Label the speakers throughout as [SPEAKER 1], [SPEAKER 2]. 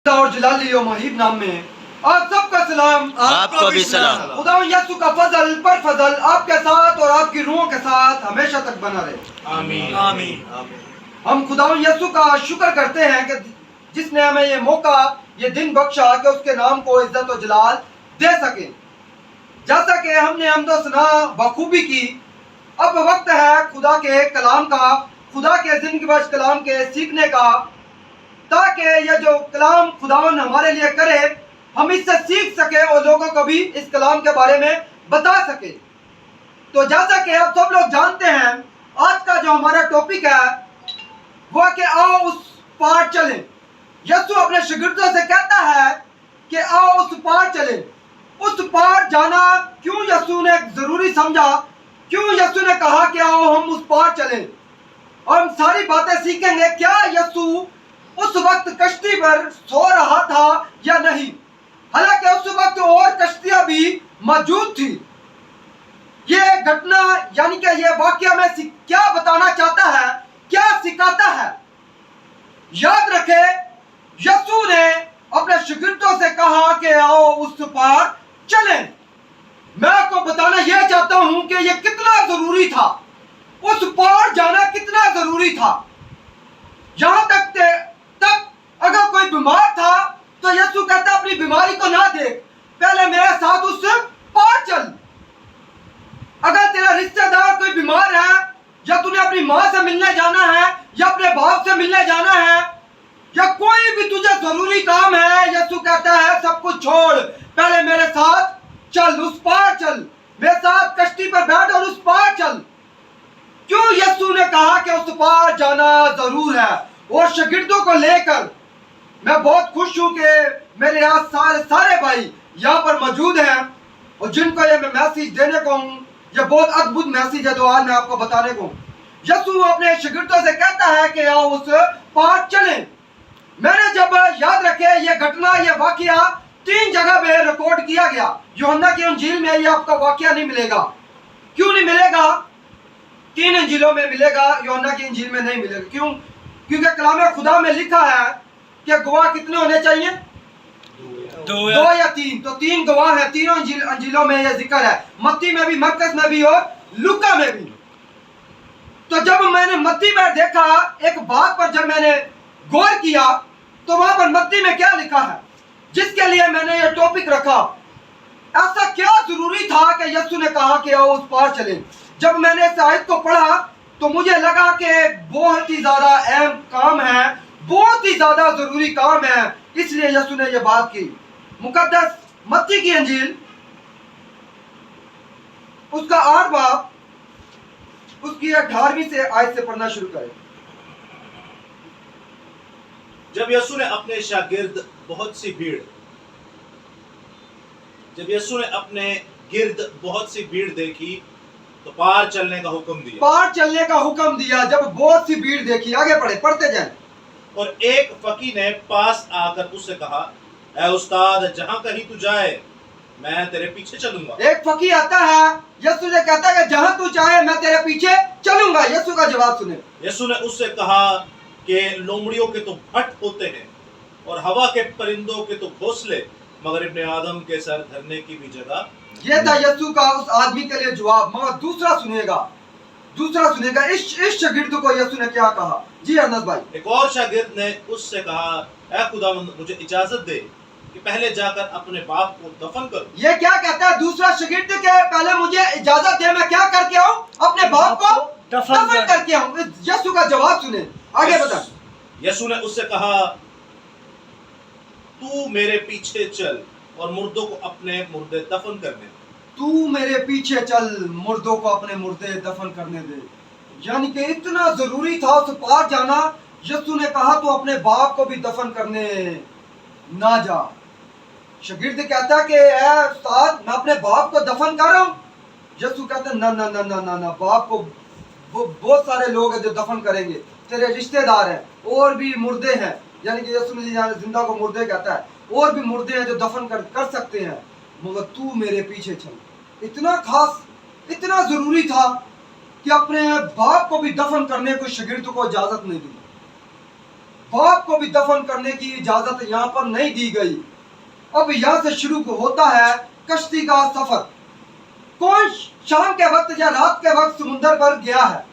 [SPEAKER 1] اور جلالی و محیب نام میں آپ سب کا سلام،
[SPEAKER 2] آپ کو بھی سلام۔
[SPEAKER 1] خدا یسوع کا فضل پر فضل آپ کے ساتھ اور آپ کی روحوں کے ساتھ ہمیشہ تک بنا رہے۔
[SPEAKER 2] آمین
[SPEAKER 3] آمین۔
[SPEAKER 1] ہم خدا یسوع کا شکر کرتے ہیں کہ جس نے ہمیں یہ موقع، یہ دن بخشا کہ اس کے نام کو عزت و جلال دے سکیں۔ جیسا کہ ہم نے حمد و ثنا بخوبی کی، اب وقت ہے خدا کے کلام کا، خدا کے زندگی بخش کلام کے سیکھنے کا، تاکہ یہ جو کلام خداوند ہمارے لیے کرے ہم اس سے سیکھ سکے اور لوگوں کو بھی اس کلام کے بارے میں بتا سکے۔ تو جیسا کہ آپ سب لوگ جانتے ہیں، آج کا جو ہمارا ٹاپک ہے وہ کہ آؤ اس پار چلیں۔ یسوع اپنے شاگردوں سے کہتا ہے کہ آؤ اس پار چلیں۔ اس پار جانا کیوں یسوع نے ضروری سمجھا، کیوں یسوع نے کہا کہ آؤ ہم اس پار چلیں، اور ہم ساری باتیں سیکھیں گے۔ کیا یسوع اس وقت کشتی پر سو رہا تھا یا نہیں؟ حالانکہ اس وقت اور کشتیاں بھی موجود تھی۔ یہ گھٹنا یعنی کہ یہ واقعہ میں کیا بتانا چاہتا ہے، کیا سکھاتا ہے؟ یاد رکھے، یسوع نے اپنے شاگردوں سے کہا کہ آؤ اس پار چلیں۔ میں آپ کو بتانا یہ چاہتا ہوں کہ یہ کتنا ضروری تھا، اس پار جانا کتنا ضروری تھا۔ یہاں تک اگر کوئی بیمار تھا تو یسوع کہتا اپنی بیماری کو نہ دیکھ، پہلے میرے ساتھ اس پار چل۔ اگر تیرا رشتہ دار کوئی بیمار ہے، یا تو نے اپنی ماں سے ملنے جانا ہے، یا اپنے باپ سے ملنے جانا ہے، یا کوئی بھی تجھے ضروری کام ہے، یسوع کہتا ہے سب کچھ چھوڑ، پہلے میرے ساتھ چل، اس پار چل، میرے ساتھ کشتی پر بیٹھ اور اس پار چل۔ کیوں یسوع نے کہا کہ اس پار جانا ضرور ہے؟ اور شاگردوں کو لے کر میں بہت خوش ہوں کہ میرے یہاں سارے بھائی یہاں پر موجود ہیں، اور جن کو یہ میں میسیج دینے کو ہوں، یہ بہت ادبھت میسیج ہے جو آج میں آپ کو بتانے کو ہوں۔ یسوع اپنے شاگردوں سے کہتا ہے کہ آؤ اس پار چلیں۔ میں نے جب یاد رکھے یہ گھٹنا، یہ واقعہ 3 جگہ پہ ریکارڈ کیا گیا۔ یوحنا کی انجیل میں یہ آپ کا واقعہ نہیں ملے گا۔ کیوں نہیں ملے گا؟ 3 انجیلوں میں ملے گا، یوحنا کی انجیل میں نہیں ملے گا۔ کیوں؟ کیونکہ کلام خدا میں لکھا ہے کہ گواہ کتنے ہونے چاہیے؟ 2 یا 3۔ تو 3 گواہ ہیں، تینوں انجیلوں میں یہ ذکر ہے، متی میں بھی، مرکز میں بھی اور لوکا میں بھی۔ تو جب میں نے متی میں دیکھا، ایک بات پر جب میں نے غور کیا تو وہاں پر متی میں کیا لکھا ہے، جس کے لیے میں نے یہ ٹاپک رکھا، ایسا کیا ضروری تھا کہ یسوع نے کہا کہ آؤ اس پار چلیں؟ جب میں نے اس آیت کو پڑھا تو مجھے لگا کہ بہت ہی زیادہ اہم کام ہے، بہت ہی زیادہ ضروری کام ہے، اس لیے یسوع نے یہ بات کی۔ مقدس متی کی انجیل اس کا 8 باب، اس کی 18ویں سے آیت سے پڑھنا شروع کریں۔
[SPEAKER 3] جب یسوع نے اپنے شاگرد بہت سی بھیڑ دیکھی تو پار چلنے کا حکم دیا۔
[SPEAKER 1] پار چلنے کا حکم دیا جب بہت سی بھیڑ دیکھی۔ آگے پڑھتے جائیں۔
[SPEAKER 3] اور ایک فقی نے پاس آ کر اس سے کہا، اے استاد، جہاں کہیں تو جائے میں تیرے پیچھے چلوں گا۔
[SPEAKER 1] ایک فقی آتا ہے، یسوع سے کہتا ہے کہ جہاں تو چاہے میں تیرے پیچھے چلوں گا۔ یسوع کا جواب سنیں۔
[SPEAKER 3] یسوع نے اس سے کہا کہ لومڑیوں کے تو بھٹ ہوتے ہیں اور ہوا کے پرندوں کے تو گھونسلے، مگر ابن آدم کے سر دھرنے کی بھی جگہ۔
[SPEAKER 1] یہ تھا یسوع کا اس آدمی کے لیے جواب، مگر دوسرا سنیے گا۔ اس شاگرد کو یسوع نے کیا کہا؟ جی انس بھائی۔
[SPEAKER 3] ایک اور شاگرد نے اس سے کہا، اے خداوند، مجھے اجازت دے کہ پہلے جا کر اپنے باپ کو دفن کروں۔
[SPEAKER 1] یہ کیا کہتا ہے دوسرا شاگرد کہ پہلے مجھے اجازت دے، میں کیا کر کے آؤں؟ اپنے باپ کو دفن کر کے آؤں۔ یسوع کا جواب سنیں، آگے بتا۔
[SPEAKER 3] یسوع نے اس سے کہا، تو میرے پیچھے چل اور مردوں کو اپنے مردے دفن کرنے دے۔
[SPEAKER 1] تو میرے پیچھے چل، مردوں کو اپنے مردے دفن کرنے دے۔ یعنی کہ اتنا ضروری تھا اس پار جانا۔ یسوع نے کہا تو اپنے باپ کو بھی دفن کرنے نہ جا۔ شاگرد کہتا کہ اے استاد، میں اپنے باپ کو دفن کر رہا ہوں۔ یسوع کہتا نہ نہ نہ نہ نہ نہ، باپ کو بہت سارے لوگ ہیں جو دفن کریں گے، تیرے رشتہ دار ہیں، اور بھی مردے ہیں۔ یعنی کہ یسوع نے زندہ کو مردے کہتا ہے، اور بھی مردے ہیں جو دفن کر سکتے ہیں، مگر تو میرے پیچھے چل۔ اتنا خاص، اتنا ضروری تھا کہ اپنے باپ کو بھی دفن کرنے کو شاگرد کو اجازت نہیں دی۔ बाप को भी दफन करने की इजाजत यहाँ पर नहीं दी गई। अब यहाँ से शुरू होता है कश्ती का सफर। कौन शाम के वक्त या रात के वक्त समुंदर पर गया है?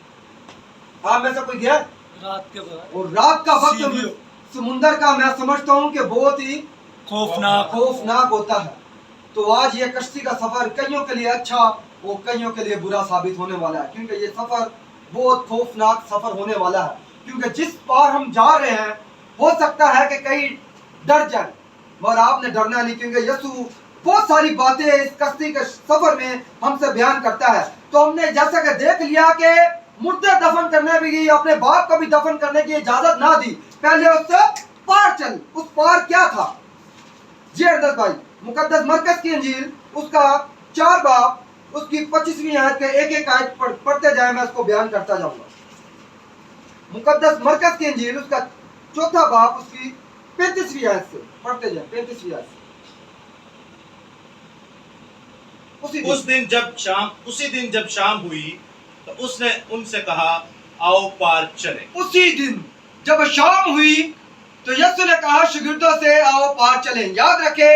[SPEAKER 1] आप में से कोई गया?
[SPEAKER 2] रात के बाद
[SPEAKER 1] और रात का वक्त
[SPEAKER 2] सीढ़ियों।
[SPEAKER 1] समुंदर का मैं समझता हूँ कि बहुत ही खौफनाक होता है। तो आज ये कश्ती का सफर कईयों के लिए अच्छा और कईयों के लिए बुरा साबित होने वाला है, क्योंकि ये सफर बहुत खौफनाक सफर होने वाला है। क्योंकि जिस पार हम जा रहे हैं हो सकता है कि कई डर जाए, मगर आपने डरना नहीं, क्योंकि यीशु बहुत सारी बातें इस कश्ती के सफर में हमसे बयान करता है। तो हमने जैसा कि देख लिया कि मुर्दे दफन करने भी, अपने बाप को भी दफन करने की इजाजत ना दी, पहले उससे पार चल। उस पार क्या था? जी अरदस भाई, मुकद्दस मरकज की इंजील उसका 4 बाब उसकी 25वीं आयत के एक एक आयत पढ़ते जाए, मैं उसको बयान करता जाऊंगा। मुकद्दस मरकज की इंजील उसका 4 बाब उसकी 35वीं आयत से पढ़ते जाए, 35वीं आयत से।
[SPEAKER 3] उसी दिन जब शाम हुई तो उसने उनसे कहा, आओ पार चले।
[SPEAKER 1] उसी दिन जब शाम हुई तो यीशु ने कहा शागिर्दों से, आओ पार चलें। याद रखे,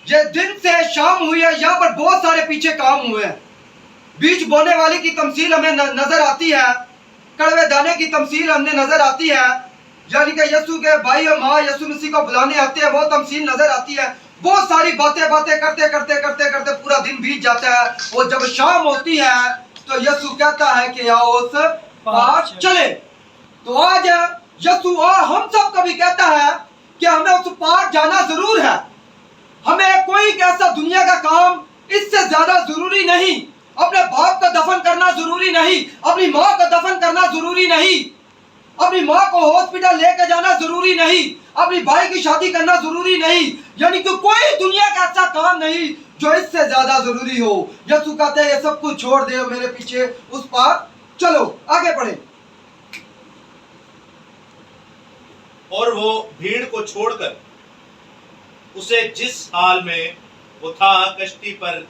[SPEAKER 1] ये दिन से शाम हुई है, यहाँ पर बहुत सारे पीछे काम हुए हैं। बीज बोने वाले की तमसील हमें नजर आती है, कड़वे दाने की तमसील हमें नजर आती है, यानी कि यीशु के भाई और माँ यीशु मसीह को बुलाने आते हैं, वो तमसील नजर आती है। बहुत सारी बातें करते पूरा दिन बीत जाता है, और जब शाम होती है तो यीशु कहता है कि आओ उस पार चले। तो आज यीशु हम सब कभी कहता है कि हमें उस पार जाना जरूर है। हमें कोई ऐसा दुनिया का काम इससे ज्यादा जरूरी नहीं। अपने बाप का दफन करना जरूरी नहीं, अपनी माँ का दफन करना जरूरी नहीं, अपनी माँ को हॉस्पिटल लेकर जाना जरूरी नहीं, अपनी भाई की शादी करना जरूरी नहीं, यानी कि कोई दुनिया का ऐसा काम नहीं जो इससे ज्यादा जरूरी हो। यीशु कहते हैं ये सब कुछ छोड़ दे, मेरे पीछे उस पार चलो। आगे बढ़े।
[SPEAKER 3] और वो भीड़ को छोड़कर उसे जिस हाल में वो था कश्ती पर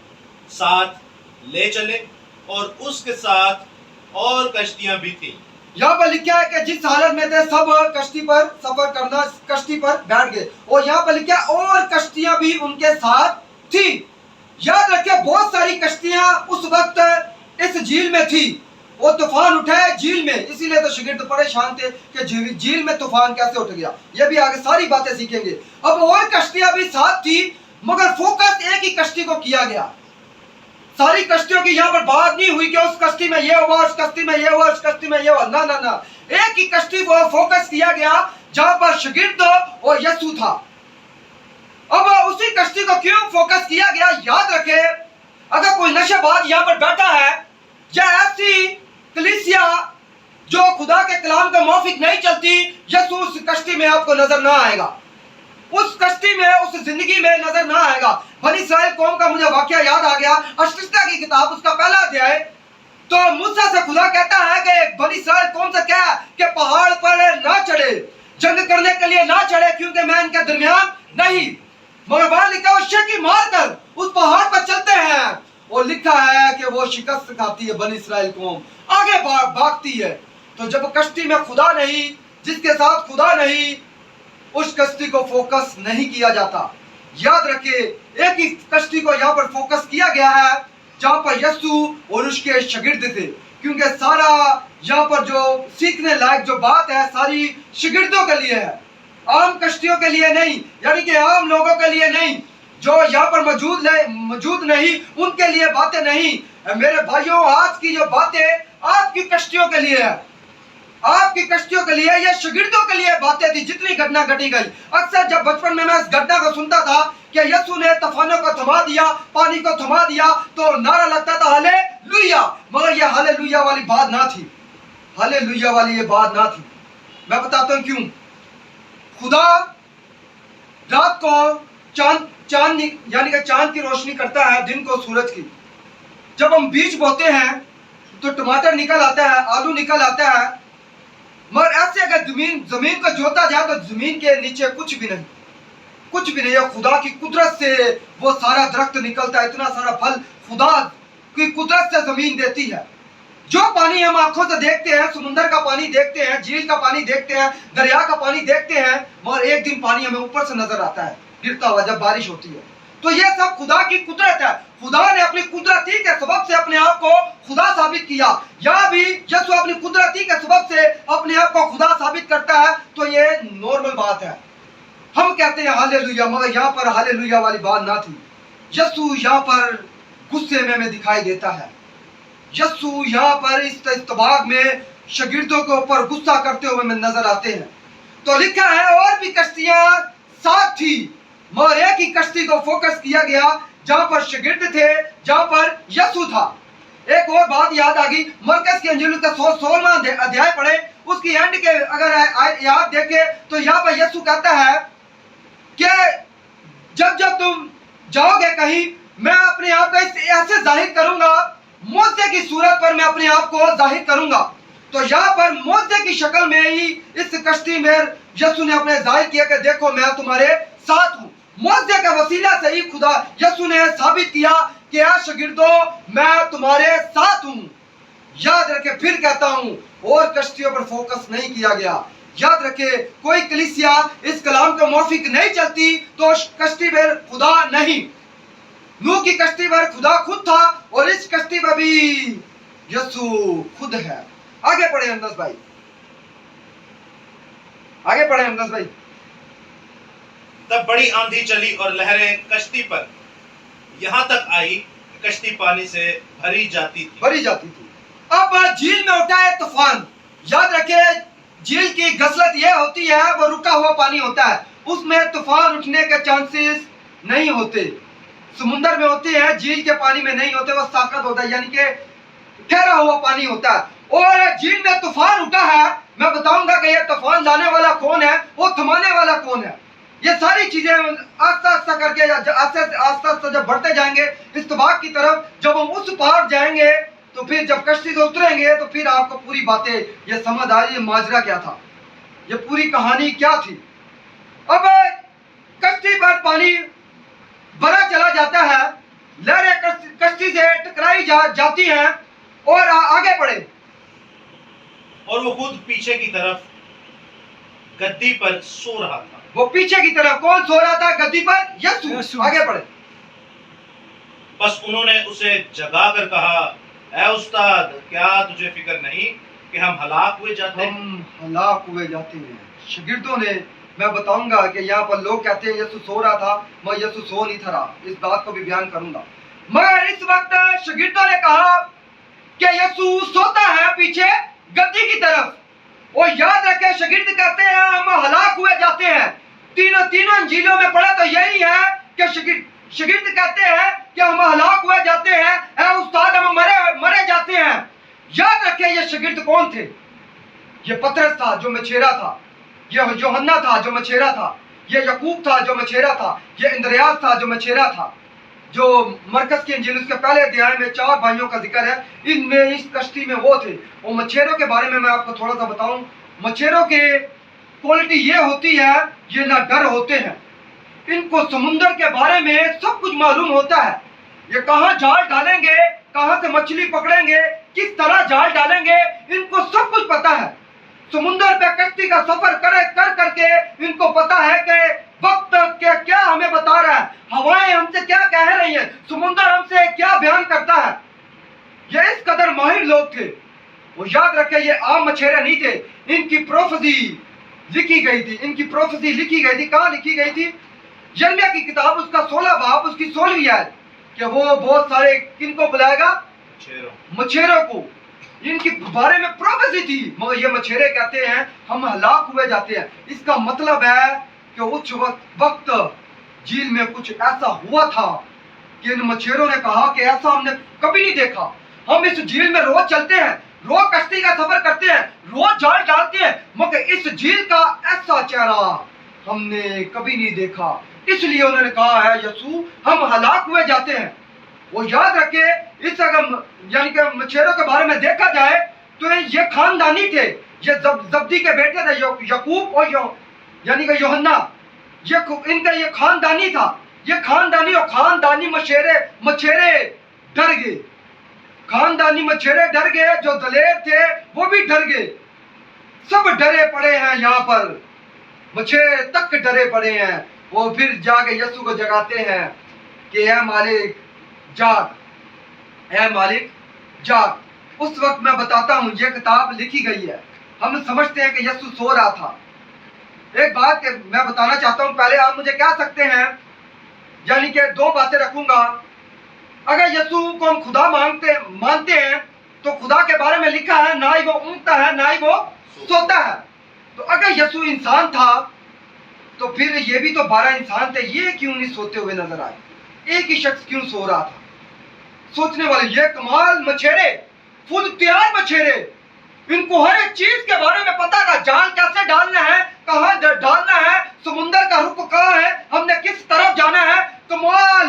[SPEAKER 3] साथ ले चले, और उसके साथ और कश्तियां भी थी।
[SPEAKER 1] यहाँ पर लिखा है कि जिस हालत में थे सब कश्ती पर सफर करना, कश्ती पर बैठ गए, और यहाँ पर लिखा है और कश्तियां भी उनके साथ थी। याद रखिए, बहुत सारी कश्तियां उस वक्त इस झील में थी, वो तूफान उठा है झील में, इसीलिए तो शागिर्द परेशान थे कि झील में तूफान कैसे उठ गया। ये भी आगे सारी बातें सीखेंगे। अब और कश्तियां भी साथ थी, मगर फोकस एक ही कश्ती को किया गया। सारी कश्तियों की यहाँ पर बात नहीं हुई कि उस कश्ती में ये हुआ, उस कश्ती में ये हुआ, उस कश्ती में ये हुआ, ना ना ना, एक ही कश्ती को फोकस किया गया जहां पर शागिर्द और यीशु था। अब उसी कश्ती को क्यों फोकस किया गया? याद रखे, अगर कोई नशेबाज यहाँ पर बैठा है या ऐसी कलीसिया जो खुदा के कलाम के मौफिक नहीं चलती, यीशु उस कश्ती में आपको नजर ना आएगा, उस कश्ती में, उस जिंदगी में नजर ना आएगा। बनी इस्राएल कौम का मुझे वाकया याद आ गया, अश्रिता की किताब उसका पहला अध्याय। तो मूसा से खुदा कहता है कि बनी इस्राएल कौम से क्या कि पहाड़ पर ना चढ़े, जंग करने के लिए ना चढ़े, क्योंकि मैं इनके दरमियान नहीं। मगर वहां लिखा है शकी मार कर उस पहाड़ पर चलते हैं, और लिखा है कि वो शिकस्त खाती है, बनी इस्राएल कौम आगे भागती है। तो जब कश्ती में खुदा नहीं, जिसके साथ खुदा नहीं, उस कश्ती को फोकस नहीं किया जाता। याद रखिए, एक ही कश्ती को यहाँ पर फोकस किया गया है जहाँ पर यीशु और उसके शागिर्द थे, क्योंकि सारा यहाँ पर जो सीखने लायक जो बात है सारी शागिर्दों के लिए है, आम कश्तियों के लिए नहीं, यानी कि आम लोगों के लिए नहीं, जो यहाँ पर मौजूद नहीं, उनके लिए बातें नहीं। मेरे भाइयों, आज की जो बातें आपकी कश्तियों के लिए है, आपकी कश्तियों के लिए, या शागिर्दों के लिए बातें थी। जितनी घटना घटी गई, अक्सर जब बचपन में मैं इस घटना को सुनता था कि यीशु ने तूफानों को थमा दिया, पानी को थमा दिया, तो नारा लगता था हालेलुया, मगर ये हालेलुया वाली बात ना थी, हालेलुया वाली ये बात ना थी। मैं बताता हूँ क्यों। खुदा रात को चांद यानी कि चांद की रोशनी करता है, दिन को सूरज की। जब हम बीज बोते हैं तो टमाटर निकल आता है, आलू निकल आता है, मगर ऐसे अगर जमीन को जोता जाए तो जमीन के नीचे कुछ भी नहीं, कुछ भी नहीं है। खुदा की कुदरत से वो सारा दरख्त निकलता है, इतना सारा फल खुदा की कुदरत से जमीन देती है। जो पानी हम आंखों से देखते हैं, समुंदर का पानी देखते हैं, झील का पानी देखते हैं, दरिया का पानी देखते हैं, मगर एक दिन पानी हमें ऊपर से नजर आता है गिरता हुआ जब बारिश होती है। तो ये सब खुदा की कुदरत है। खुदा ने अपनी कुदरती के सबब से अपने आप को खुदा साबित किया। या भी यीशु अपनी कुदरती के सबब से अपने आप को खुदा साबित करता है, तो ये नॉर्मल बात है। हम कहते हैं हालेलुया, मगर यहाँ पर हालेलुया वाली बात ना थी। यीशु यहाँ पर गुस्से में हमें दिखाई देता है। यीशु यहाँ पर इस इस्तबाग में शागिर्दों के ऊपर गुस्सा करते हुए हमें नजर आते हैं। तो लिखा है और भी कश्तियां साथ थी, मगर एक ही कश्ती को फोकस किया गया जहां पर शागिर्द थे, जहां पर यीशु था। एक और बात याद आ गई, मरकस की अंजील का 16वां अध्याय पढ़े, उसकी एंड के अगर याद देखे तो यहाँ पर यीशु कहता है कि जब जब तुम जाओगे कहीं, मैं अपने आप को ऐसे जाहिर करूंगा, मूसे की सूरत पर मैं अपने आप को जाहिर करूंगा। तो यहाँ पर मूसे की शक्ल में ही इस कश्ती में यीशु ने अपने जाहिर किया कि देखो मैं तुम्हारे साथ हूँ। मूसे के वसीला से ही खुदा यीशु ने साबित किया कि या शागिर्दों मैं तुम्हारे साथ हूँ। याद रखे, फिर कहता हूँ, और कश्तियों पर फोकस नहीं किया गया। याद रखे, कोई कलीसिया इस कलाम के मुवाफिक नहीं चलती तो कश्ती पर खुदा नहीं। नूह की कश्ती पर खुदा खुद था और इस कश्ती पर भी यीशु खुद है। आगे पढ़े हमदस भाई, आगे पढ़े हमदस भाई।
[SPEAKER 3] तब बड़ी आंधी चली और लहरें कश्ती पर यहाँ तक आई कि कश्ती पानी से भरी जाती थी। अब झील में उठा है तूफान। याद रखे, झील की गसलत यह होती है, वो रुका हुआ पानी होता है, उसमें तूफान उठने के चांसेस नहीं होते। समुद्र में होते हैं, झील के पानी में नहीं होते, वो साकत होता है, यानी कि ठहरा हुआ पानी होता है। और झील में तूफान उठा है, मैं बताऊंगा कि ये तूफान लाने वाला कौन है, वो थमाने वाला कौन है। ये सारी चीजें आस्ता आस्ता करके आस्ता जब बढ़ते जाएंगे इस्तबाग की तरफ, जब हम उस पार जाएंगे तो फिर जब कश्ती से उतरेंगे तो फिर आपको पूरी बातें ये समझ आ रही है, माजरा क्या था, ये पूरी कहानी क्या थी। अब कश्ती पर पानी भरा चला जाता है, लहरें कश्ती से टकराई जाती हैं और आगे बढ़े। और वो खुद पीछे की तरफ गद्दी पर सो रहा था।
[SPEAKER 1] वो पीछे की तरफ कौन सो रहा था गद्दी पर? यीशु। आगे बढ़े।
[SPEAKER 3] बस उन्होंने उसे जगा कर कहा, ऐ उस्ताद, क्या तुझे फिक्र नहीं कि हम हलाक हुए जाते हैं। शागिर्दों ने, मैं बताऊंगा कि यहाँ पर लोग कहते हैं यीशु सो रहा था, मैं यीशु सो नहीं था, इस बात को भी बयान करूंगा। मगर इस वक्त शागिर्दों ने कहा कि यीशु सोता है पीछे गद्दी की तरफ। और याद रखे, शागिर्द कहते हैं हम हलाक हुए जाते हैं। तीनों इंजीलों में पढ़ा तो यही है कि शागिर्द कहते हैं कि हम हलाक हुए जाते हैं, ऐ उस्ताद हम मरे जाते हैं। याद रखे, ये शागिर्द कौन थे? ये पतरस था जो मछेरा था, ये यूहन्ना था जो मछेरा था, ये याकूब था जो मछेरा था, ये इंद्रियास था जो मछेरा था। जो मरकस की इंजील उसके पहले अध्याय में 4 भाइयों का जिक्र है, इनमें इस कश्ती में वो थे। और मछेरों के बारे में मैं आपको थोड़ा सा बताऊं, मछेरों के क्वालिटी ये होती है, ये ना डर होते हैं, इनको समुंदर के बारे में सब कुछ मालूम होता है। ये कहाँ जाल डालेंगे, कहाँ से मछली पकड़ेंगे, किस तरह जाल डालेंगे, इनको सब कुछ पता है। समुंदर पे कश्ती का सफर कर करके इनको पता है कि वक्त क्या हमें बता रहा है, हवाएं हमसे क्या कह रही हैं, समुंदर हमसे क्या बयान करता है। ये इस कदर माहिर लोग थे। वो याद रखे, ये आम मछेरे नहीं थे, इनकी प्रोफेसी लिखी गई थी। कहाँ लिखी गई थी? यिर्मयाह की किताब उसका 16 बाब उसकी 16वीं आयत, कि वो बहुत सारे किनको बुलाएगा? मछेरों को। इनके बारे में प्रोफेसी थी, मगर ये मछेरे कहते हैं हम हलाक हुए जाते हैं। इसका मतलब है कि उस वक्त झील में कुछ ऐसा हुआ था कि इन मछेरों ने कहा कि ऐसा हमने कभी नहीं देखा। हम इस झील में रोज चलते हैं, रोज कश्ती का सफर करते हैं, रोज जाल डालते हैं, मगर इस झील का ऐसा चेहरा हमने कभी नहीं देखा। इसलिए उन्होंने कहा है यीशु हम हलाक हुए जाते हैं। वो याद रखे, इस अगर यानी कि मछेरों के बारे में देखा जाए तो ये खानदानी थे, ये जब्दी के बेटे थे, याकूब और यानी कि यूहन्ना, इनका ये खानदानी था। ये खानदानी और खानदानी मछेरे डर गए।
[SPEAKER 1] खानदानी मछेरे डर गए, जो दलेर थे वो भी डर गए, सब डरे पड़े हैं यहाँ पर, मछेरे तक डरे पड़े हैं। वो फिर जाके यीशु को जगाते हैं कि ऐ मालिक जाग, ऐ मालिक जाग। उस वक्त मैं बताता हूँ, ये किताब लिखी गई है, हम समझते हैं कि यीशु सो रहा था। एक बात मैं बताना चाहता हूँ, पहले आप मुझे कह सकते हैं, यानी कि दो बातें रखूंगा। अगर यीशु को हम खुदा मानते हैं तो खुदा के बारे में लिखा है, ना ही वो ऊँघता है ना ही वो सोता है। तो अगर यीशु इंसान था तो फिर ये भी तो 12 इंसान थे, ये क्यों नहीं सोते हुए नजर आए? एक ही शख्स क्यों सो रहा था? सोचने वाले, ये कमाल मछेरे, खुद तैयार मछेरे, इनको हर एक चीज के बारे में पता था, जाल कैसे डालना है, कहाँ डालना है, समुंदर का रुख कहाँ है, हमने किस तरफ जाना है। कमाल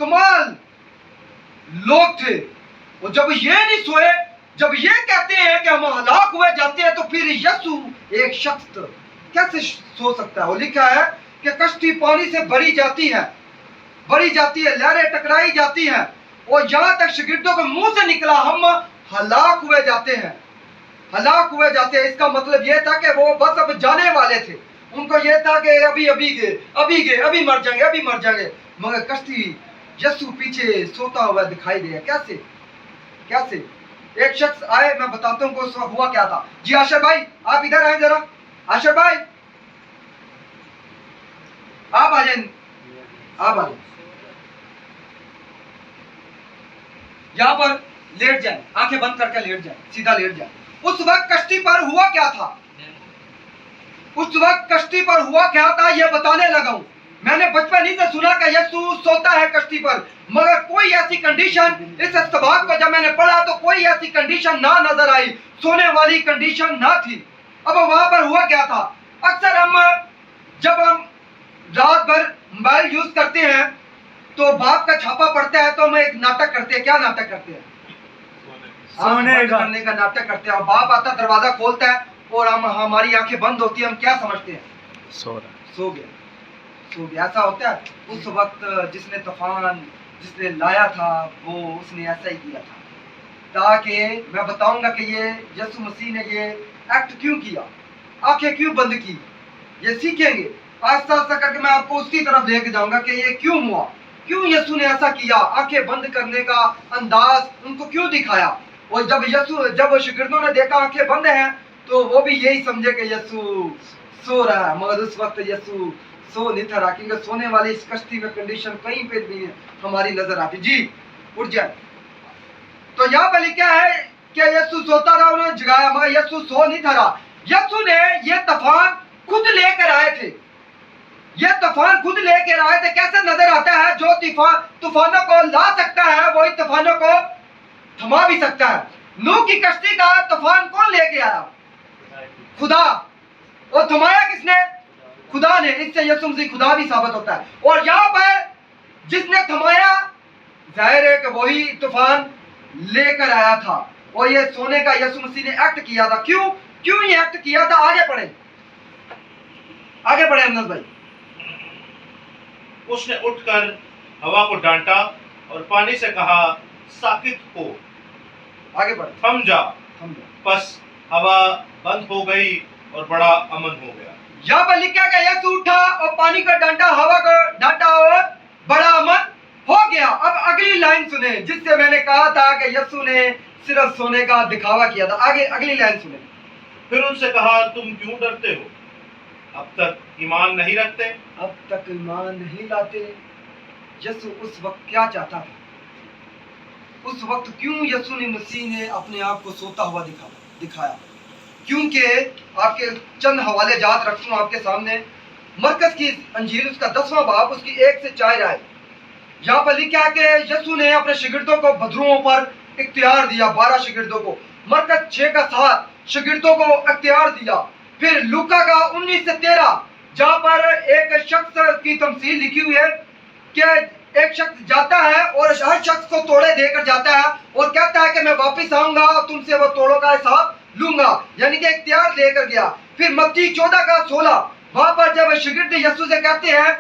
[SPEAKER 1] कमाल लोग थे। और जब ये नहीं सोए, जब ये कहते हैं कि हम हलाक हुए जाते हैं, तो फिर यीशु एक शख्स कैसे सो सकता है? वो लिखा है कि कश्ती पानी से भरी जाती है, लहरें टकराई जाती हैं, और यहाँ तक शागिर्दों के मुंह से निकला, हम हलाक हुए जाते हैं, हलाक हुए जाते हैं। इसका मतलब यह था कि वो बस अब जाने वाले थे, उनको यह था कि अभी मर जाएंगे। मगर कश्ती यीशु पीछे सोता हुआ दिखाई दिया। कैसे? एक शख्स आए, मैं बताता हूँ उस वक्त हुआ क्या था। जी आशर भाई, आप इधर आए जरा। आशर भाई आप आ जाए, यहाँ पर लेट जाए, आंखें बंद करके लेट जाए, सीधा लेट जाए। उस वक्त कश्ती पर हुआ क्या था? यह बताने लगा हूं। मैंने बचपन ही से सुना कि यीशु सोता है कश्ती पर, मगर कोई ऐसी कंडीशन, इस इस्तबाक को जब मैंने पढ़ा तो कोई ऐसी कंडीशन ना नजर आई, सोने वाली कंडीशन ना थी। अब वहां पर हुआ क्या था? अक्सर जब हम रात भर मोबाइल यूज करते हैं तो बाप का छापा पड़ता है, तो हम एक नाटक करते हैं। क्या नाटक करते हैं? करने का नाटक करते हैं। और बाप आता, दरवाजा खोलता है और हमारी आंखें बंद होती है, हम क्या समझते हैं? सो गया। ऐसा होता है। उस वक्त जिसने लाया था वो उसने ऐसा ही किया था, ताकि मैं बताऊंगा कि ये यीशु मसीह ने ये एक्ट क्यों किया, आंखें क्यों बंद की, ये सीखेंगे आस्ता आस्ता करके। मैं आपको उसकी तरफ लेके जाऊंगा कि ये क्यों हुआ, क्यों यीशु ने ऐसा किया, आंखें बंद करने का अंदाज उनको क्यों दिखाया। और जब शागिर्दों ने देखा आंखें बंद हैं, तो वो भी यही समझे कि यीशु सो रहा है, मगर उस वक्त यीशु सो नहीं था, क्योंकि सोने वाली इस कश्ती में कंडीशन कहीं पे भी हमारी नजर आती। जी उठ जाए। तो यहाँ पर लिखा है कि यीशु सोता रहा, उन्होंने जगाया, मगर यीशु सो नहीं था रहा। यीशु ने ये तूफान खुद लेकर आए थे, कैसे नजर आता है? जो तूफानों को ला सकता है वही तूफानों को थमा भी सकता है। नूह की कश्ती का तूफान कौन लेके आया? खुदा। और थमाया किसने? खुदा ने। इससे यीशु मसीह खुदा भी साबित होता है। और यहाँ पर जिसने थमाया, जाहिर है कि वही तूफान लेकर आया था। और ये सोने का यीशु मसीह ने एक्ट किया था। क्यों ये एक्ट किया था? आगे पढ़े अनस भाई।
[SPEAKER 3] उसने उठकर हवा को डांटा और पानी से कहा, साकित हो,
[SPEAKER 1] आगे बढ़,
[SPEAKER 3] थम जा। बस हवा बंद हो गई और बड़ा अमन हो गया।
[SPEAKER 1] यहाँ पर लिखा है यीशु उठा और पानी का डांटा, हवा को डांटा और बड़ा अमन हो गया। अब अगली लाइन सुने, जिससे मैंने कहा था कि यीशु ने सिर्फ सोने का दिखावा किया था। आगे अगली लाइन सुने।
[SPEAKER 3] फिर उनसे कहा, तुम क्यों डरते हो? अब तक ईमान नहीं रखते?
[SPEAKER 1] अब तक ईमान नहीं लाते? यीशु उस वक्त क्या चाहता था? उस वक्त क्यों यीशु मसीह ने अपने आप को सोता हुआ दिखाया? क्योंकि आपके चंद हवाले जात रखूं आपके सामने। मरकस की अंजील उसका 10वां बाब उसकी 1 से 4 आए। यहाँ पर लिखा है कि यीशु ने अपने शागिर्दों को बदरुओं पर इख्तियार दिया, 12 शागिर्दों को। मरकस 6 का 7 शागिर्दों को इख्तियार दिया। फिर लूका का 19 से 13 जहाँ पर एक शख्स की तमसील लिखी हुई है कि एक शख्स जाता है और हर शख्स को तोड़े देकर जाता है और कहता है कि मैं वापस आऊंगा और तुमसे वो तोड़ों का हिसाब लूंगा, यानी कि इख्तियार लेकर गया। फिर मत्ती 14 का 16 वहां पर जब शागिर्द यीशु से कहते हैं,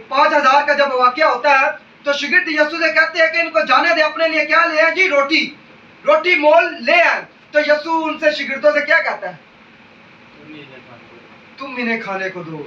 [SPEAKER 1] 5000 का जब वाकया होता है, तो शागिर्द यीशु से कहते हैं कि इनको जाने दे, अपने लिए क्या ले आए जी? रोटी। रोटी मोल ले आए। तो यीशु उनसे शिगिर्दों से क्या कहता है? तुम इन्हें खाने को दो।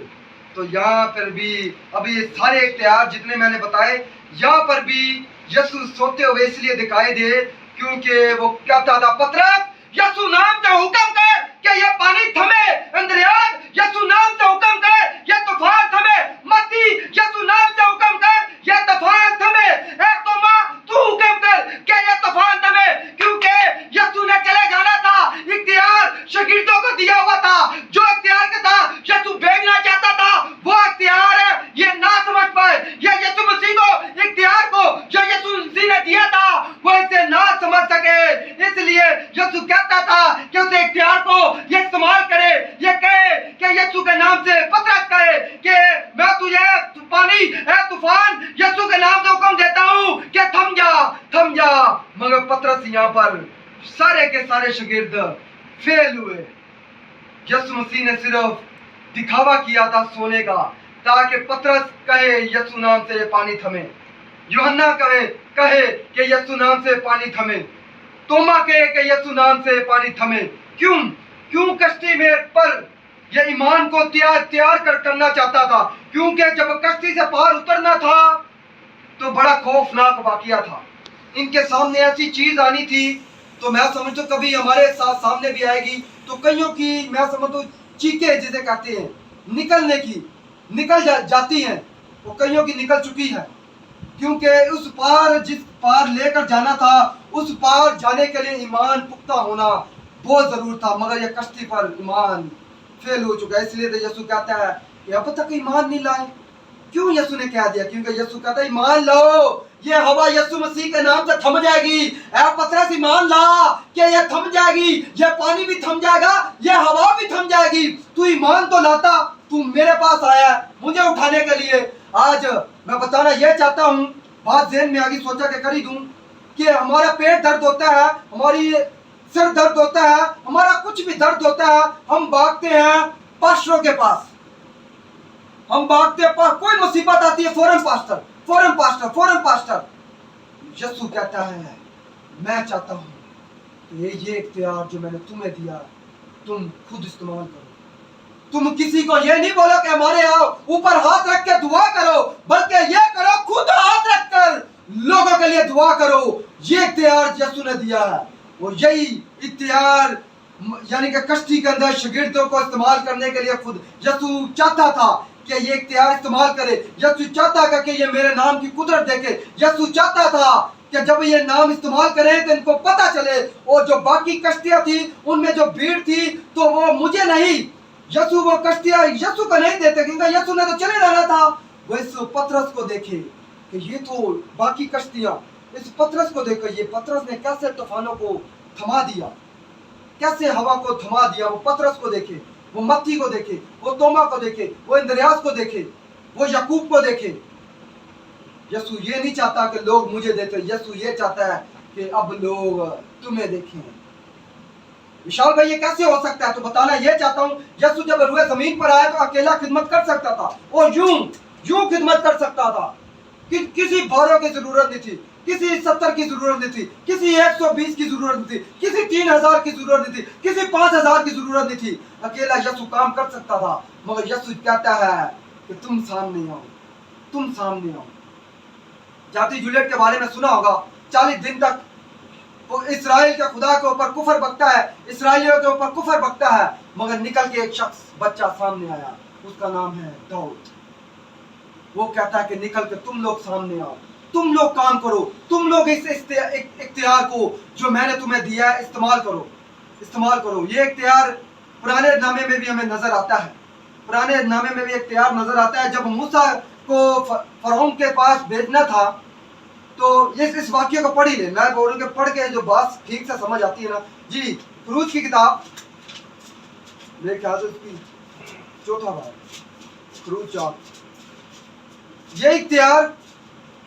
[SPEAKER 1] तो यहाँ पर भी अभी ये सारे इख्तियार जितने मैंने बताए, यहाँ पर भी यीशु सोते हुए इसलिए दिखाई दे क्योंकि वो कहता था, पतरस यीशु नाम से हुक्म कर कि ये पानी थमे। अंद्रयास यीशु नाम से हुक्म कर ये तूफान थमे। मत्ती यीशु नाम से हुक्म कर ये तूफान थमे। ए तोमा तू हुक्म कर कि ये तूफान थमे, क्योंकि यीशु ने चले जाना था। इख्तियार शागिर्दों को दिया हुआ था। जो इख्तियार का था यीशु भेजना चाहता था, वो इख्तियार है ये ना समझ पाए। ये यीशु मसीह को इख्तियार को जो यीशु मसीह ने दिया था वो इसे ना समझ सके, इसलिए यीशु कहता था कि उस इख्तियार को ये इस्तेमाल करे। ये कहे कि यीशु के नाम से पतरस कहे कि मैं तुझे पानी है तूफान यीशु के नाम से हुक्म देता हूँ कि थम जा, थम जा। मगर पतरस यहाँ पर सारे के सारे शागिर्द फेल हुए। यीशु मसीह ने सिर्फ दिखावा किया था सोने का, ताकि पतरस कहे यीशु नाम से पानी थमे, यूहन्ना कहे कि यीशु नाम से पानी थमे, तोमा कहे कि यीशु नाम से पानी थमे। क्यों कश्ती में पर यह ईमान को तैयार करना चाहता था, क्योंकि जब कश्ती से पार उतरना था तो बड़ा खौफनाक वाकया था। इनके सामने ऐसी चीज आनी थी, तो मैं समझता कभी हमारे साथ सामने भी आएगी, तो कईयों की मैं समझता चीखें जिसे कहते हैं निकलने की निकल जाती हैं, वो कईयों की निकल चुकी है, क्योंकि उस पार जिस पार लेकर जाना था उस पार जाने के लिए ईमान पुख्ता होना बहुत जरूर था। मगर यह कश्ती पर ईमान फेल हो चुका है, इसलिए तो यीशु कहता है कि अब तक ईमान नहीं लाए। क्यों यीशु ने कह दिया? क्योंकि यीशु कहता है ईमान लो, ये हवा यीशु मसीह के नाम से थम जाएगी। ऐ पतरस ईमान ला कि ये थम जाएगी, ये पानी भी थम जाएगा, ये हवा भी थम जाएगी। तू ईमान तो लाता, तू मेरे पास आया मुझे उठाने के लिए। आज मैं बताना ये चाहता हूँ, बात ज़हन में आगे सोचा के कर ही दूं कि हमारा पेट दर्द होता है, हमारी सिर दर्द होता है, हमारा कुछ भी दर्द होता है, हम भागते हैं पास्टरों के पास, हम भागते हैं कोई मुसीबत आती है फौरन पास्टर, फौरन पास्टर, फौरन पास्टर। यीशु कहता है मैं चाहता हूँ ये इख्तियार जो मैंने तुम्हें दिया तुम खुद इस्तेमाल करो। तुम किसी को ये नहीं बोलो कि हमारे आओ ऊपर हाथ रख के दुआ करो, बल्कि ये करो खुद हाथ रख कर लोगों के लिए दुआ करो। ये इख्तियार यीशु ने दिया है, और यही इख्तियार यानी कि कश्ती के अंदर शागिर्दों को इस्तेमाल करने के लिए खुद यीशु चाहता था कि ये इख्तियार इस्तेमाल करे। यीशु चाहता था कि ये मेरे नाम की कुदरत देखे। यीशु चाहता था कि जब ये नाम इस्तेमाल करें तो इनको पता चले, और जो बाकी कश्तियां थी उनमें जो भीड़ थी तो वो मुझे नहीं, यीशु वो कश्तियां यीशु को नहीं देते, क्योंकि यीशु ने तो चले जाना था। वो इस पतरस को देखे कि ये तो बाकी कश्तियां, इस पतरस को देखो, ये पतरस ने कैसे तूफानों को थमा दिया, कैसे हवा को थमा दिया। वो पतरस को देखे, वो मत्ती को देखे, वो तोमा को देखे, वो इंद्रियास को देखे, वो याकूब को देखे। यीशु ये नहीं चाहता कि लोग मुझे देखे, यीशु ये चाहता है कि अब लोग तुम्हें देखें। विशाल भाई ये कैसे हो सकता है? तो बताना ये चाहता हूँ, यीशु जब रुए जमीन पर आया तो अकेला खिदमत कर सकता था, और यूं खिदमत कर सकता था कि किसी भारों की जरूरत नहीं थी, किसी 70 की जरूरत नहीं थी, किसी 120 की जरूरत नहीं थी, किसी 3000 की जरूरत नहीं थी, किसी 5000 की जरूरत नहीं थी। अकेला यीशु काम कर सकता था। मगर यीशु कहता है कि तुम सामने आओ, तुम सामने आओ। जाति जूलियट के बारे में सुना होगा, 40 दिन तक वो इसराइल के खुदा के ऊपर कुफर बकता है, इसराइलियों के ऊपर कुफर बकता है, मगर निकल के एक शख्स बच्चा सामने आया, उसका नाम है दाऊद। वो कहता है कि निकल के तुम लोग सामने आओ, तुम लोग काम करो, तुम लोग इस इख्तियार को जो मैंने तुम्हें दिया है इस्तेमाल करो, इस्तेमाल करो। ये इख्तियार पुराने नामे में भी हमें नजर आता है, पुराने नामे में भी इख्तियार नजर आता है। जब मूसा को फरौन के पास भेजना था, तो इस वाक्य को पढ़ ही ले, मैं बोलूँ कि पढ़ के जो बात ठीक से समझ आती है ना जी। खरूज की किताब मेरे ख्याल से उसकी 4वां भाग, खरूज 4। ये इख्तियार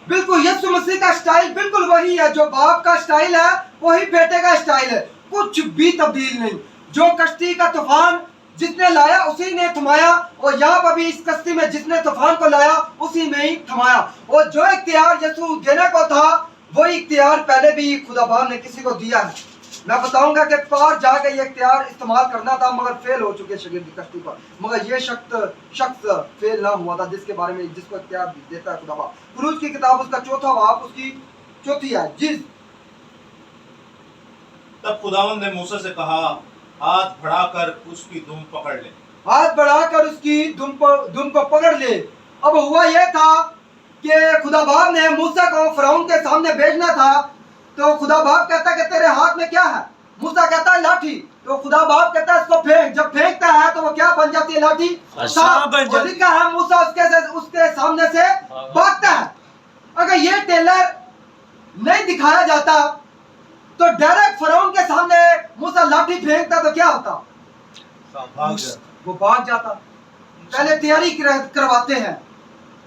[SPEAKER 1] बिल्कुल यीशु मसीह का स्टाइल बिल्कुल वही है, जो बाप का स्टाइल है वही बेटे का स्टाइल है, कुछ भी तब्दील नहीं। जो कश्ती का तूफान जिसने लाया उसी ने थमाया, और यहाँ पर भी इस कश्ती में जिसने तूफान को लाया उसी में ही थमाया। और जो इख्तियार यीशु देने को था वही इख्तियार पहले भी खुदा बाप ने किसी को दिया है। मैं बताऊंगा कि पार जाकर ये इख्तियार इस्तेमाल करना था मगर फेल हो चुके शागिर्द कश्ती पर, मगर ये शख्स फेल ना हुआ था जिसके बारे में जिसको इख्तियार देता है खुदा बाप। खुरूज की किताब उसका 4वां बाब उसकी 4थी आयत। जिस
[SPEAKER 3] तब खुदावंद ने मूसा से कहा, हाथ बढ़ाकर उसकी दुम पकड़ ले।
[SPEAKER 1] हाथ बढ़ाकर उसकी दुम को पकड़ ले। अब हुआ यह था कि खुदा बाप ने मूसा को फरौन के सामने भेजना था, तो खुदा बाप कहता कि तेरे हाथ में क्या है? मूसा कहता है लाठी। तो खुदा बाप कहता है इसको फेंक। जब फेंकता है तो वो क्या बन जाती है? लाठी सांप। और लिखा है मूसा उसके सामने से भागता है। अगर ये टेलर नहीं दिखाया जाता तो डायरेक्ट फरौन के सामने मूसा लाठी फेंकता तो क्या होता? वो भाग जाता। पहले तैयारी करवाते हैं,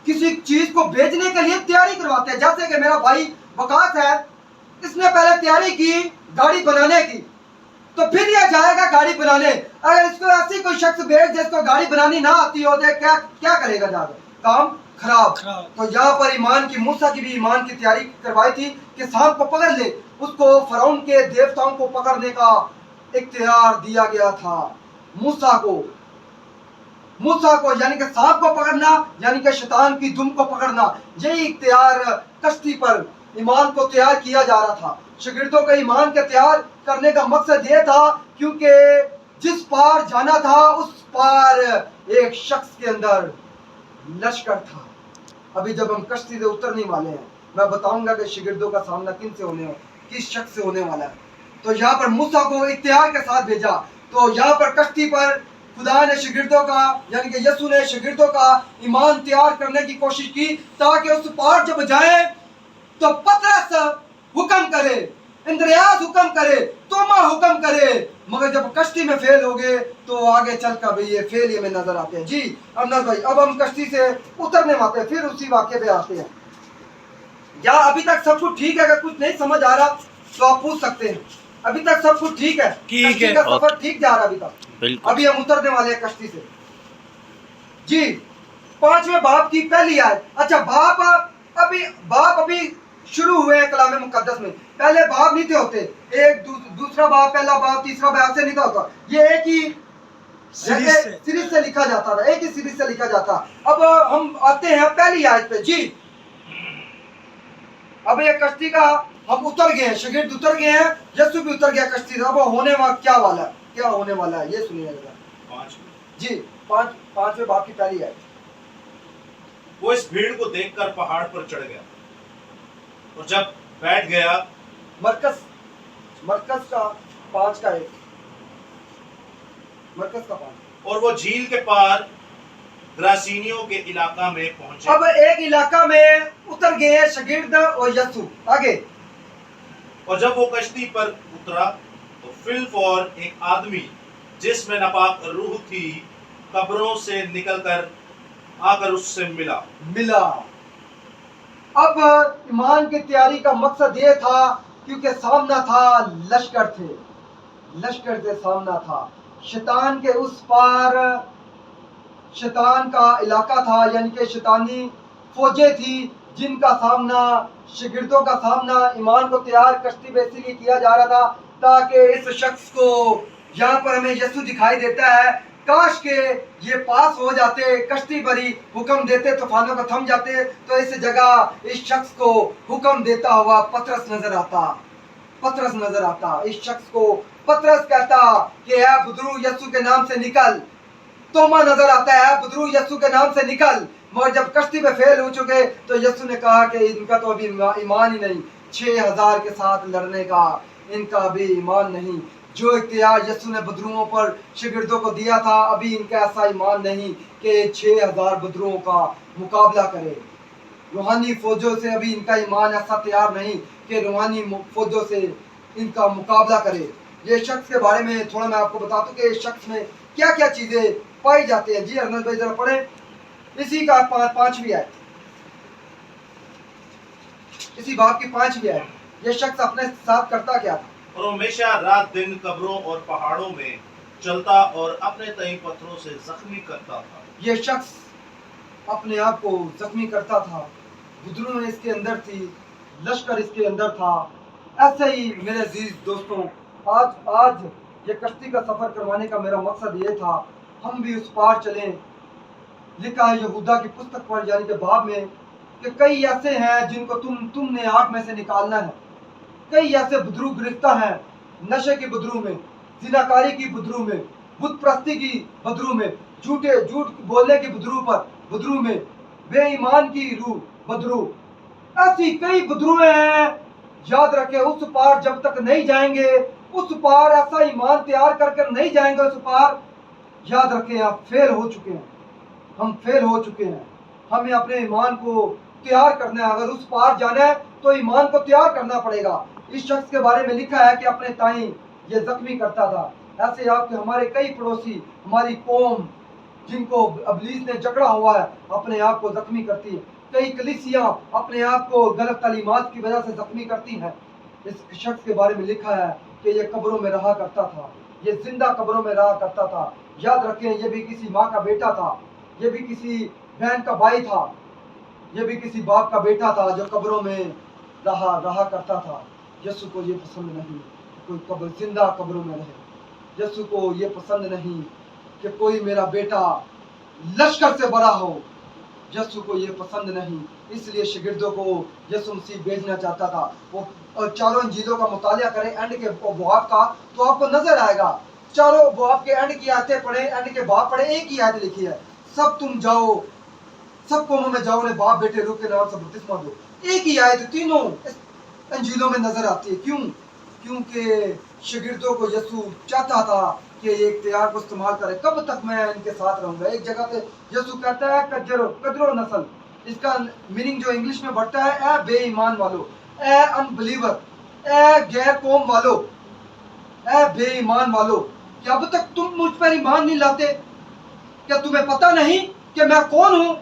[SPEAKER 1] किसी चीज को भेजने के लिए तैयारी करवाते हैं। जैसे कि मेरा भाई वकास है, इसने पहले तैयारी की गाड़ी बनाने की, तो फिर ये जाएगा गाड़ी बनाने। अगर इसको ऐसी कोई शख्स भेज जिसको गाड़ी बनानी ना आती हो तो क्या करेगा? जाकर काम खराब। तो यहाँ पर ईमान की, मूसा की भी ईमान की तैयारी करवाई थी कि सांप को पकड़ ले। उसको फरौन के देवताओं को पकड़ने का इख्तियार दिया गया था मूसा को यानी कि सांप को पकड़ना, यानी कि शैतान की दुम को पकड़ना। यही इख्तियार कश्ती पर ईमान को तैयार किया जा रहा था। शागिर्दों को ईमान के तैयार करने का मकसद ये था क्योंकि जिस पार जाना था उस पार एक शख्स के अंदर लश्कर था। अभी जब हम कश्ती से उतरने वाले हैं, मैं बताऊंगा कि शागिर्दों का सामना किस शख्स से होने वाला है। तो यहाँ पर मूसा को इख्तियार के साथ भेजा। तो यहाँ पर कश्ती पर खुदा ने शागिर्दों का, यानी कि यीशु ने शागिर्दों का ईमान तैयार करने की कोशिश की ताकि उस पार जब जाए तो पतरस हुक्म करे, इंद्रियास हुक्म करे, तोमा हुक्म करे, मगर जब कश्ती में फेल हो गए तो आगे चल कर भाई ये फेल ये में नजर आते हैं। जी अमनर भाई, अब हम कश्ती से उतरने आते हैं, फिर उसी वाक्य पे आते हैं। या अभी तक सब कुछ ठीक है? अगर कुछ नहीं समझ आ रहा तो आप पूछ सकते हैं। अभी तक सब कुछ ठीक है? कश्ती का सफर ठीक जा रहा है अभी तक? अभी हम उतरने वाले हैं कश्ती से। जी 5वें बाब की पहली आयत। अच्छा, बाब अभी शुरू हुए हैं कलाम मुकद्दस में। पहले बाब नहीं थे होते, एक दूसरा बाब, पहला बाब, तीसरा बाब से नहीं था होता। ये एक ही सीरीज से लिखा जाता था, एक ही सीरीज से लिखा जाता। अब हम आते हैं पहली आयत पे। जी अब ये कश्ती का हम उतर गए हैं, शागिर्द उतर गए हैं, यीशु भी उतर गया कश्ती से। अब होने क्या होने वाला है ये सुनिएगा। जी 5वें बाब की पहली आयत।
[SPEAKER 3] वो इस भीड़ को देखकर पहाड़ पर चढ़ गया और जब बैठ गया, मरकज का 5 का 1, मरकज का 5। और वो झील के पार ग्रासीनियों के इलाका में पहुंचे।
[SPEAKER 1] अब एक इलाका में उतर गए शागिर्द और यीशु। आगे,
[SPEAKER 3] और जब वो कश्ती पर उतरा तो फिलफौर एक आदमी जिसमें नापाक रूह थी कब्रों से निकलकर आकर उससे मिला। अब ईमान की तैयारी का मकसद ये था क्योंकि सामना था लश्कर से सामना था। शैतान के उस पार शैतान का इलाका था, यानी कि शैतानी फौजें थी जिनका सामना, शागिर्दों का सामना ईमान को तैयार कश्ती पे इसीलिए किया जा रहा था ताकि इस शख्स को, यहाँ पर हमें यीशु दिखाई देता है, काश के ये पास हो जाते, कश्ती पर ही हुक्म देते, तूफानों को थम जाते, तो इस जगह इस शख्स को हुक्म देता हुआ पतरस नजर आता। इस शख्स को पतरस कहता कि ऐ बुदरू यीशु के नाम से निकल। तोमा नजर आता है, बुदरू यीशु के नाम से निकल। मगर जब कश्ती पे फेल हो चुके तो यीशु ने कहा कि इनका तो अभी ईमान ही नहीं, 6000 के साथ लड़ने का इनका अभी ईमान नहीं। जो इख्तियार यीशु ने बदरुओं पर शागिर्दों को दिया था, अभी इनका ऐसा ईमान नहीं कि 6000 बदरुओं का मुकाबला करे। रूहानी फौजों से अभी इनका ईमान ऐसा तैयार नहीं कि रूहानी फौजों से इनका मुकाबला करे। ये शख्स के बारे में थोड़ा मैं आपको बता दूं कि इस शख्स में क्या क्या चीज़ें पाई जाती हैं। जी अरनल भाई जरा पढ़ें इसी का 5वीं आयत, इसी बाब की 5वीं आयत। ये शख्स अपने साथ करता क्या था? और हमेशा रात दिन कब्रों और पहाड़ों में चलता और अपने तई पत्थरों से जख्मी करता था।
[SPEAKER 1] ये शख्स अपने आप को जख्मी करता था। बुदरू इसके अंदर थी, लश्कर इसके अंदर था। ऐसे ही मेरे अजीज दोस्तों, आज ये कश्ती का सफ़र करवाने का मेरा मकसद ये था, हम भी उस पार चलें। लिखा है यहूदा की पुस्तक पर यानी कि बाब में कि कई ऐसे हैं जिनको तुमने आग में से निकालना है। कई ऐसे बदरू गिरफ्ता हैं, नशे की बदरू में, जिनाकारी की बदरू में, बुत प्रस्ती की बदरू में, झूठ बोलने की बदरू में, बेईमान की रूह बदरू, ऐसी कई बदरुएं हैं। याद रखें, उस पार जब तक नहीं जाएंगे, उस पार ऐसा ईमान तैयार करके नहीं जाएंगे उस पार, याद रखें आप फेल हो चुके हैं, हम फेल हो चुके हैं। हमें अपने ईमान को तैयार करना है। अगर उस पार जाना है तो ईमान को तैयार करना पड़ेगा। इस शख्स के बारे में लिखा है कि अपने ताई ये जख्मी करता था। ऐसे आपके हमारे कई पड़ोसी, हमारी कौम जिनको अबलीस ने जकड़ा हुआ है, अपने आप को जख्मी करती है। कई कलीसियां अपने आप को गलत तालीमात की वजह से जख्मी करती हैं। इस शख्स के बारे में लिखा है कि ये कब्रों में रहा करता था, ये जिंदा कब्रों में रहा करता था। याद रखें, ये भी किसी माँ का बेटा था, ये भी किसी बहन का भाई था, ये भी किसी बाप का बेटा था जो कब्रों में रहा करता था। यीशु को ये पसंद नहीं कोई कब्र जिंदा कब्रों में रहे। यीशु को ये पसंद नहीं कि कोई मेरा बेटा लश्कर से बड़ा हो। यीशु को ये पसंद नहीं, इसलिए शागिर्दों को यीशु मसीह भेजना चाहता था। वो चारों इंजीलों का मुतालिया करें एंड के बाब का, तो आपको नजर आएगा। चारों बाब के एंड की आयतें पढ़े, एंड के बाब पढ़े, एक ही आयत लिखी है, सब तुम जाओ, सब कौमों में जाओ, उन्हें बाप बेटे रूह के नाम से बपतिस्मा दो। एक ही आयत तीनों इंजीलों में नजर आती है। क्यों? क्योंकि शागिर्दों को यीशु चाहता था कि ये इख्तियार को इस्तेमाल करे। कब तक मैं इनके साथ रहूंगा? एक जगह पे यीशु कहता है कदरो नस्ल, इसका मीनिंग जो इंग्लिश में बढ़ता है, ए बेईमान वालो, ए अनबिलीवर, ए गैर कौम वालो, ए बेईमान वालो, क्या अब तक तुम मुझ पर ईमान नहीं लाते? क्या तुम्हें पता नहीं कि मैं कौन हूं?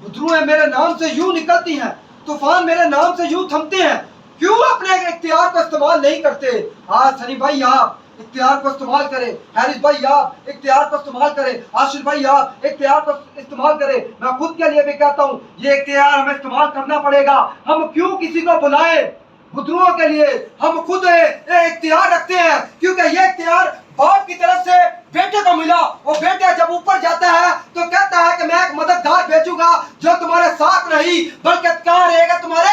[SPEAKER 1] बदरुएं मेरे नाम से यूं निकलती हैं, तूफान मेरे नाम से यूं थमते हैं। क्यों अपने इख्तियार को इस्तेमाल नहीं करते? हाँ सनी भाई, आप इख्तियार को इस्तेमाल करें। हैरिस भाई, आप इख्तियार को इस्तेमाल करें। आशिर भाई, आप इख्तियार को इस्तेमाल करें। मैं खुद के लिए भी कहता हूँ, ये इख्तियार हमें इस्तेमाल करना पड़ेगा। हम क्यों किसी को बुलाएं? बुदरुओं के लिए हम खुद इख्तियार रखते हैं, क्योंकि ये इख्तियार बाप की तरफ से बेटे को मिला। वो बेटे जब ऊपर जाता है तो कहता है कि मैं एक मददगार भेजूंगा जो तुम्हारे साथ नहीं बल्कि कहाँ रहेगा? तुम्हारे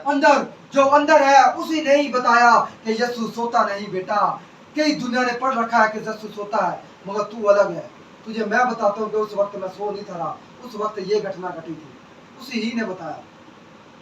[SPEAKER 1] अंदर। जो अंदर है उसी ने ही बताया कि यीशु सोता नहीं बेटा। कई दुनिया ने पढ़ रखा है कि यीशु सोता है, मगर तू अलग है। तुझे मैं बताता हूँ कि उस वक्त मैं सो नहीं था, उस वक्त ये घटना घटी थी, उसी ही ने बताया।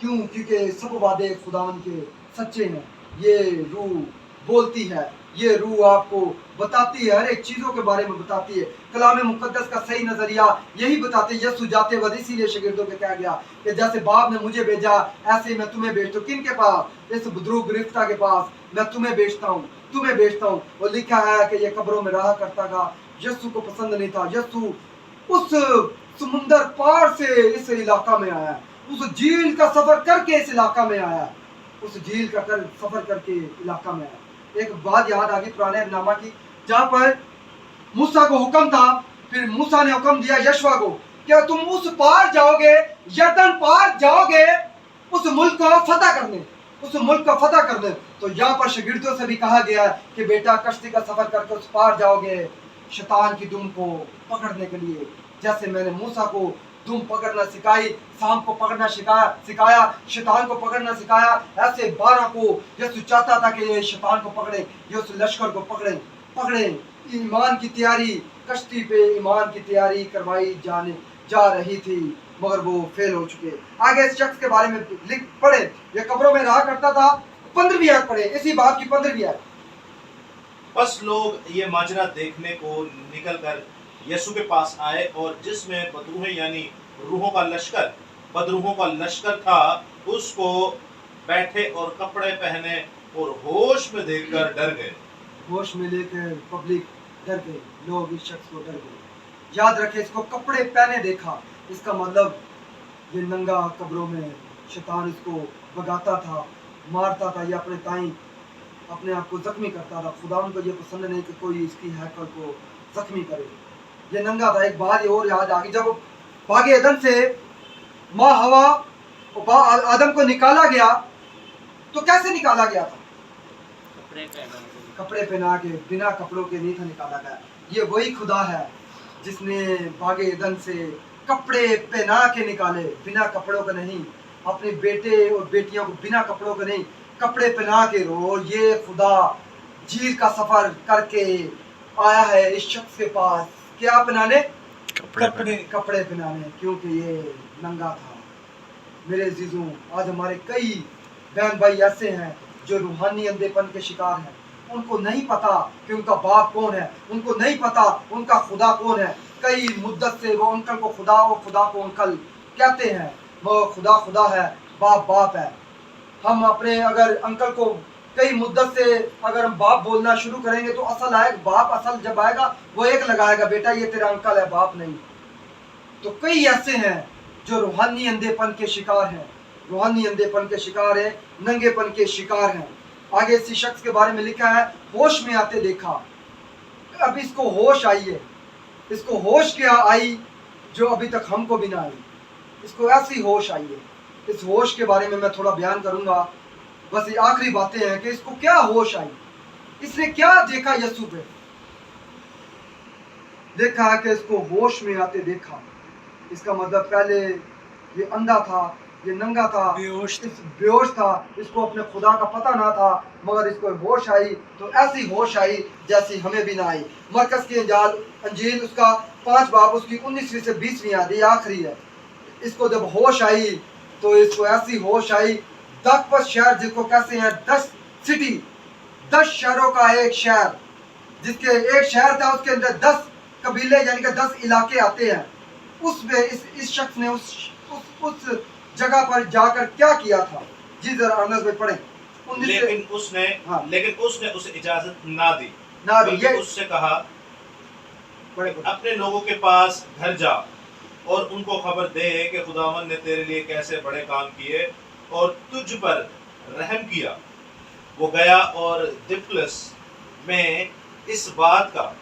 [SPEAKER 1] क्यों? क्योंकि सब वादे खुदावन के सच्चे हैं। ये रूह बोलती है, ये रूह आपको बताती है, हर एक चीज़ों के बारे में बताती है। कलाम मुकद्दस का सही नज़रिया यही बताते हैं। यीशु जाते वक्त इसीलिए शागिर्दों को कहा गया कि जैसे बाप ने मुझे भेजा ऐसे ही मैं तुम्हें भेजता हूँ। किन के पास? इस बुजुर्ग गिरफ्ता के पास मैं तुम्हें भेजता हूँ, तुम्हें भेजता हूँ। और लिखा है कि ये कब्रों में रहा करता था। यीशु को पसंद नहीं था। यीशु उस समुंदर पार से इस इलाका में आया, उस झील का सफर करके इस इलाका में आया, उस झील का सफर करके इलाका में आया। एक बात याद आ गई पुराने नामा की, जहां पर मूसा को हुक्म था, फिर मूसा ने हुक्म दिया यशवा को, क्या तुम उस पार जाओगे, यरदन पार जाओगे उस मुल्क को फतह करने, उस मुल्क को फतह करने। तो यहाँ पर शागिर्दों से भी कहा गया कि बेटा कश्ती का सफर करके उस पार जाओगे शैतान की दुम को पकड़ने के लिए। जैसे मैंने मूसा को दुम पकड़ना सिखाई, सांप को पकड़ना सिखाया, शैतान को पकड़ना सिखाया, ऐसे 12 को यीशु चाहता था कि ये शैतान को पकड़े, ये उस लश्कर को पकड़े। ईमान की तैयारी, कश्ती पे ईमान की तैयारी करवाई जा रही थी, मगर वो फेल हो चुके। आगे इस शख्स के बारे में लिख पढ़े, ये कब्रों में रहा करता था। 15वीं आयत पढ़े, इसी बात की 15वीं आयत।
[SPEAKER 3] बस लोग ये माजरा देखने को निकल कर यीशु के पास आए, और जिसमें बदरूहें यानी रूहों का लश्कर, बदरूहों का लश्कर था, उसको बैठे और कपड़े पहने और होश में देखकर डर गए।
[SPEAKER 1] होश में लेकर पब्लिक डर गई, लोग इस शख्स को डर गए। याद रखे, इसको कपड़े पहने देखा, इसका मतलब ये नंगा कब्रों में शैतान इसको भगाता था, मारता था, या अपने ताई अपने आप को जख्मी करता था। खुदा उनको ये पसंद नहीं कि कोई इसकी हैकल को जख्मी करे। ये नंगा था। एक बात और याद आ गई, जब भागे एदन से माँ हवा आदम को निकाला गया तो कैसे निकाला गया था? कपड़े पहना के, बिना कपड़ों के नहीं था निकाला गया। ये वही खुदा है जिसने बागे ईदन से कपड़े पहना के निकाले, बिना कपड़ों के नहीं। अपने बेटे और बेटियों को बिना कपड़ों के नहीं, कपड़े पहना के। और ये खुदा झील का सफर करके आया है इस शख्स के पास, क्या पहनाने? कपड़े पहनाने, क्योंकि ये नंगा था। मेरे अजीजों, आज हमारे कई बहन भाई ऐसे हैं जो रूहानी अंधेपन के शिकार हैं। उनको नहीं पता कि उनका बाप कौन है, उनको नहीं पता उनका खुदा कौन है। कई मुद्दत से वो अंकल को खुदा और खुदा को अंकल कहते हैं। वो खुदा खुदा है, बाप बाप है। हम अपने अगर अंकल को कई मुद्दत से अगर हम बाप बोलना शुरू करेंगे तो असल आएगा बाप, असल जब आएगा वो एक लगाएगा, बेटा ये तेरा अंकल है, बाप नहीं। तो कई ऐसे हैं जो रूहानी अंधेपन के शिकार हैं, रूहानी अंधेपन के शिकार हैं, नंगेपन के शिकार हैं। आगे इसी शख्स के बारे में लिखा है, होश में आते देखा। अब इसको होश आई है। इसको होश क्या आई जो अभी तक हमको भी ना आई। इसको ऐसी होश आई है। इस होश के बारे में मैं थोड़ा बयान करूंगा। बस ये आखिरी बातें हैं कि इसको क्या होश आई, इसने क्या देखा यीशु पे। देखा कि इसको होश में आते देखा। इसका मतलब पहले ये अंधा था, ये नंगा था, बेहोश था, इसको अपने खुदा का पता ना था, मगर इसको होश आई तो ऐसी होश आई जैसी हमें भी ना आई। मरकस की अंजील उसका 5 बाब उसकी 19वीं से 20वीं आदि आखिरी है। इसको जब होश आई तो इसको ऐसी होश आई, दकपत शहर जिसको कहते हैं 10 सिटी, 10 शहरों का एक शहर, जिसके एक शहर था उसके अंदर 10 कबीले यानी कि 10 इलाके आते हैं। उसमें इस शख्स ने उस जगह पर जाकर क्या किया था? जी जरा अनस में पढ़ें।
[SPEAKER 3] लेकिन उसने उसे इजाजत ना दी।
[SPEAKER 1] ये
[SPEAKER 3] उससे कहा, अपने लोगों के पास घर जा और उनको खबर दे कि खुदावन ने तेरे लिए कैसे बड़े काम किए और तुझ पर रहम किया। वो गया और दिफलस में इस बात का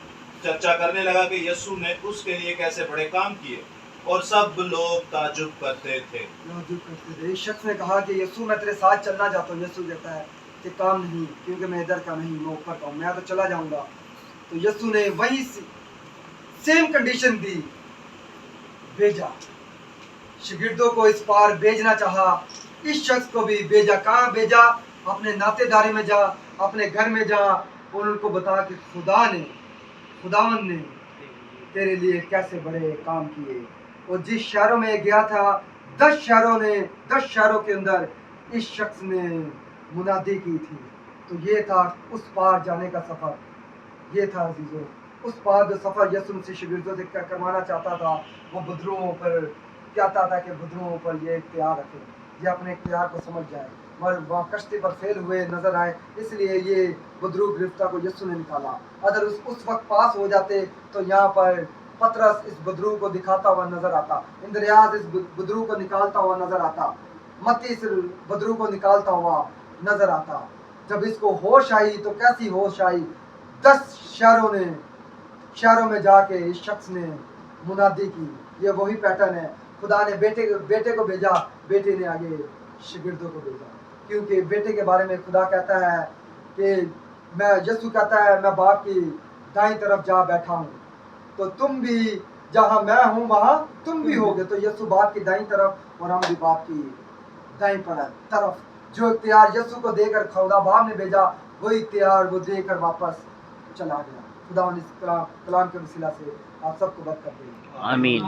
[SPEAKER 3] चर्चा करने लगा कि यीशु ने उसके लिए कैसे बड़े काम किए और सब लोग ताजुब करते थे।
[SPEAKER 1] इस शख्स ने कहा कि यीशु मैं तेरे साथ चलना चाहता हूँ। यीशु कहता है कि काम नहीं, क्योंकि मैं इधर का नहीं, मैं ऊपर का हूँ, मैं तो चला जाऊंगा। तो यीशु ने वही सेम कंडीशन दी, भेजा। शागिर्दों को इस पार भेजना चाहा, इस शख्स को भी भेजा। कहाँ भेजा? अपने नातेदारी में जा, अपने घर में जा और उनको बता कि खुदावन ने तेरे लिए कैसे बड़े काम किए। और जिस शहरों में गया था 10 शहरों के अंदर इस शख्स ने मुनादी की थी। तो ये था उस पार जाने का सफ़र। ये था अजीजों उस पार जो सफ़र यीशु मसीह शागिर्दों से करवाना चाहता था। वो बुजुर्गों पर कहता था कि बुजुर्गों पर ये इख्तियार रखें, ये अपने इख्तियार को समझ जाए। मगर वहाँ कश्ती पर फेल हुए नजर आए, इसलिए ये बुजुर्ग गिरफ्तार को यीशु ने निकाला। अगर उस वक्त पास हो जाते तो यहाँ पर पतरस इस बुजुर्ग को दिखाता हुआ नजर आता, इंद्रियास इस बुजुर्ग को निकालता हुआ नजर आता, मत्ती इस बुजुर्ग को निकालता हुआ नजर आता। जब इसको होश आई तो कैसी होश आई? 10 शहरों में जाके इस शख्स ने मुनादी की। ये वही पैटर्न है। खुदा ने बेटे को भेजा, बेटे ने आगे शागिर्दों को भेजा। क्योंकि बेटे के बारे में खुदा कहता है कि यीशु कहता है मैं बाप की दाईं तरफ जा बैठा हूँ, तो तुम भी जहाँ मैं हूँ वहाँ तुम भी होगे। तो यीशु बाप की दाईं तरफ और हम भी बाप की दाईं तरफ। जो इख्तियार यीशु को देकर खुदा बाप ने भेजा, वही इख्तियार वो देकर वापस चला गया। खुदा इस कलाम के वसीला से आप सबको बरकत दे।
[SPEAKER 2] आमीन।